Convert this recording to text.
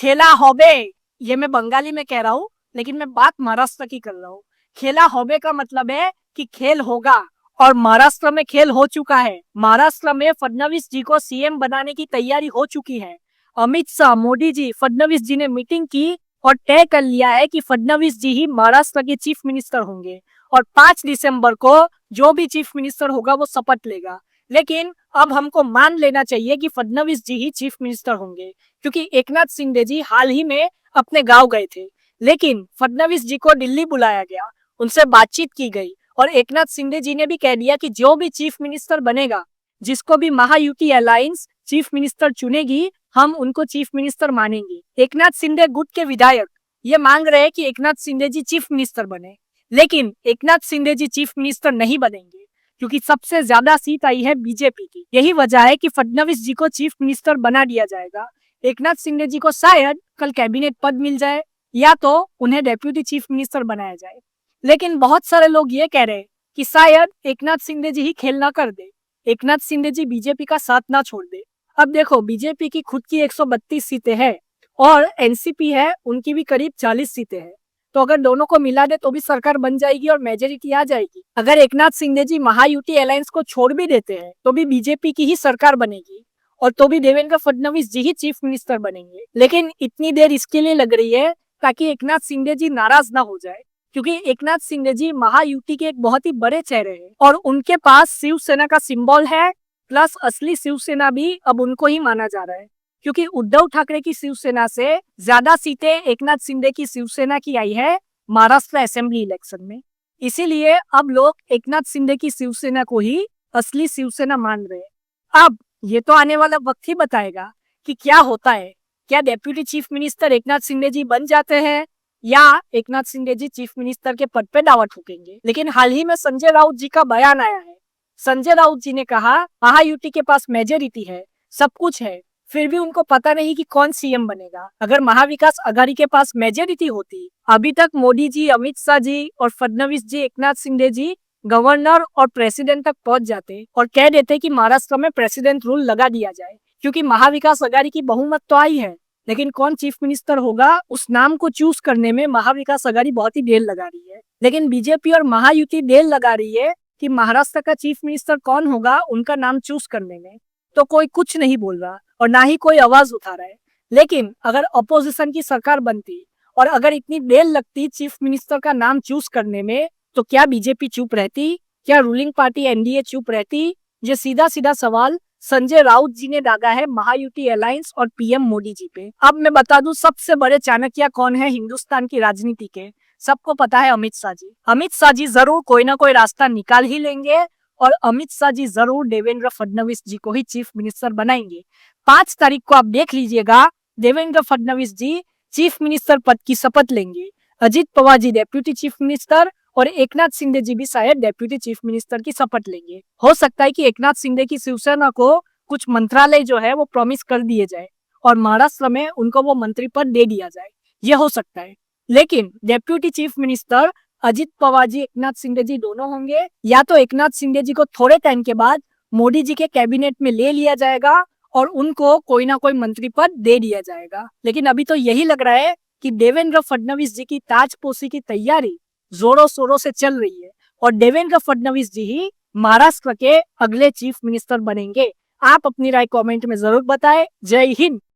खेला होबे, ये मैं बंगाली में कह रहा हूँ, लेकिन मैं बात महाराष्ट्र की कर रहा हूँ। खेला होबे का मतलब है कि खेल होगा, और महाराष्ट्र में खेल हो चुका है। महाराष्ट्र में फडणवीस जी को सीएम बनाने की तैयारी हो चुकी है। अमित शाह, मोदी जी, फडणवीस जी ने मीटिंग की और तय कर लिया है कि फडणवीस जी ही महाराष्ट्र के चीफ मिनिस्टर होंगे, और 5 दिसंबर को जो भी चीफ मिनिस्टर होगा वो शपथ लेगा। लेकिन अब हमको मान लेना चाहिए कि फडणवीस जी ही चीफ मिनिस्टर होंगे, क्योंकि एकनाथ शिंदे जी हाल ही में अपने गांव गए थे। लेकिन फडणवीस जी को दिल्ली बुलाया गया, उनसे बातचीत की गई, और एकनाथ शिंदे जी ने भी कह दिया कि जो भी चीफ मिनिस्टर बनेगा, जिसको भी महायुति अलायंस चीफ मिनिस्टर चुनेगी, हम उनको चीफ मिनिस्टर मानेंगे। एकनाथ शिंदे गुट के विधायक ये मांग रहे हैं कि एकनाथ शिंदे जी चीफ मिनिस्टर बने, लेकिन एकनाथ शिंदे जी चीफ मिनिस्टर नहीं बनेंगे, क्योंकि सबसे ज्यादा सीट आई है बीजेपी की। यही वजह है कि फडणवीस जी को चीफ मिनिस्टर बना दिया जाएगा। एकनाथ शिंदे जी को शायद कल कैबिनेट पद मिल जाए, या तो उन्हें डेप्यूटी चीफ मिनिस्टर बनाया जाए। लेकिन बहुत सारे लोग ये कह रहे हैं कि शायद एकनाथ शिंदे जी ही खेल ना कर दे, एकनाथ शिंदे जी बीजेपी का साथ ना छोड़ दे। अब देखो, बीजेपी की खुद की 132 सीटें हैं, और एनसीपी है, उनकी भी करीब 40 सीटें हैं। तो अगर दोनों को मिला दे तो भी सरकार बन जाएगी और मेजोरिटी आ जाएगी। अगर एकनाथ शिंदे जी महायुति अलायंस को छोड़ भी देते हैं तो भी बीजेपी की ही सरकार बनेगी, और तो भी देवेंद्र फडणवीस जी ही चीफ मिनिस्टर बनेंगे। लेकिन इतनी देर इसके लिए लग रही है ताकि एकनाथ शिंदे जी नाराज ना हो जाए, क्योंकि एकनाथ शिंदे जी महायुति के एक बहुत ही बड़े चेहरे हैं, और उनके पास शिवसेना का सिंबल है, प्लस असली शिवसेना भी अब उनको ही माना जा रहा है, क्योंकि उद्धव ठाकरे की शिवसेना से ज्यादा सीटें एकनाथ शिंदे की शिवसेना की आई है महाराष्ट्र असेंबली इलेक्शन में। इसीलिए अब लोग एकनाथ शिंदे की शिवसेना को ही असली शिवसेना मान रहे हैं। अब ये तो आने वाला वक्त ही बताएगा कि क्या होता है। क्या deputy chief minister Eknath Shinde ji बन जाते हैं, या एकनाथ शिंदे जी चीफ मिनिस्टर के पद पे दावा ठोकेंगे। लेकिन हाल ही में संजय राउत जी का बयान आया है। संजय राउत जी ने कहा, महायुति के पास मेजोरिटी है, सब कुछ है, फिर भी उनको पता नहीं कि कौन सीएम बनेगा। अगर महाविकास आघाड़ी के पास मेजोरिटी होती, अभी तक मोदी जी, अमित शाह जी और फडणवीस जी, एकनाथ शिंदे जी गवर्नर और प्रेसिडेंट तक पहुंच जाते और कह देते कि महाराष्ट्र में प्रेसिडेंट रूल लगा दिया जाए, क्योंकि महाविकास आघाड़ी की बहुमत तो आई है। लेकिन कौन चीफ मिनिस्टर होगा, उस नाम को चूज करने में महाविकास आघाड़ी बहुत ही देर लगा रही है। लेकिन बीजेपी और महायुति देर लगा रही है कि महाराष्ट्र का चीफ मिनिस्टर कौन होगा उनका नाम चूज करने में। तो कोई कुछ नहीं बोल रहा और ना ही कोई आवाज उठा रहा है। लेकिन अगर अपोजिशन की सरकार बनती और अगर इतनी देर लगती चीफ मिनिस्टर का नाम चूज करने में, तो क्या बीजेपी चुप रहती? क्या रूलिंग पार्टी एनडीए चुप रहती? ये सीधा सीधा सवाल संजय राउत जी ने दागा है महायुति अलायंस और पीएम मोदी जी पे। अब मैं बता दूं, सबसे बड़े चाणक्य कौन है हिंदुस्तान की राजनीति के? सबको पता है, अमित शाह जी। अमित शाह जी जरूर कोई ना कोई रास्ता निकाल ही लेंगे, और अमित शाह जी जरूर देवेंद्र फडणवीस जी को ही चीफ मिनिस्टर बनाएंगे। 5 तारीख को आप देख लीजिएगा, देवेंद्र फडणवीस जी चीफ मिनिस्टर पद की शपथ लेंगे। अजित पवार जी डेप्यूटी चीफ मिनिस्टर, और एकनाथ शिंदे जी भी शायद डेप्यूटी चीफ मिनिस्टर की शपथ लेंगे। हो सकता है कि एकनाथ शिंदे की शिवसेना को कुछ मंत्रालय जो है वो प्रॉमिस कर दिए जाए, और महाराष्ट्र में उनको वो मंत्री पद दे दिया जाए, ये हो सकता है। लेकिन deputy chief minister Ajit Pawar ji, Eknath Shinde ji दोनों होंगे, या तो एकनाथ शिंदे जी को थोड़े टाइम के बाद मोदी जी के कैबिनेट में ले लिया जाएगा और उनको कोई ना कोई मंत्री पद दे दिया जाएगा। लेकिन अभी तो यही लग रहा है कि देवेंद्र फडणवीस जी की ताजपोशी की तैयारी जोरों शोरों से चल रही है, और देवेंद्र फडणवीस जी ही महाराष्ट्र के अगले चीफ मिनिस्टर बनेंगे। आप अपनी राय कमेंट में जरूर बताएं। जय हिंद।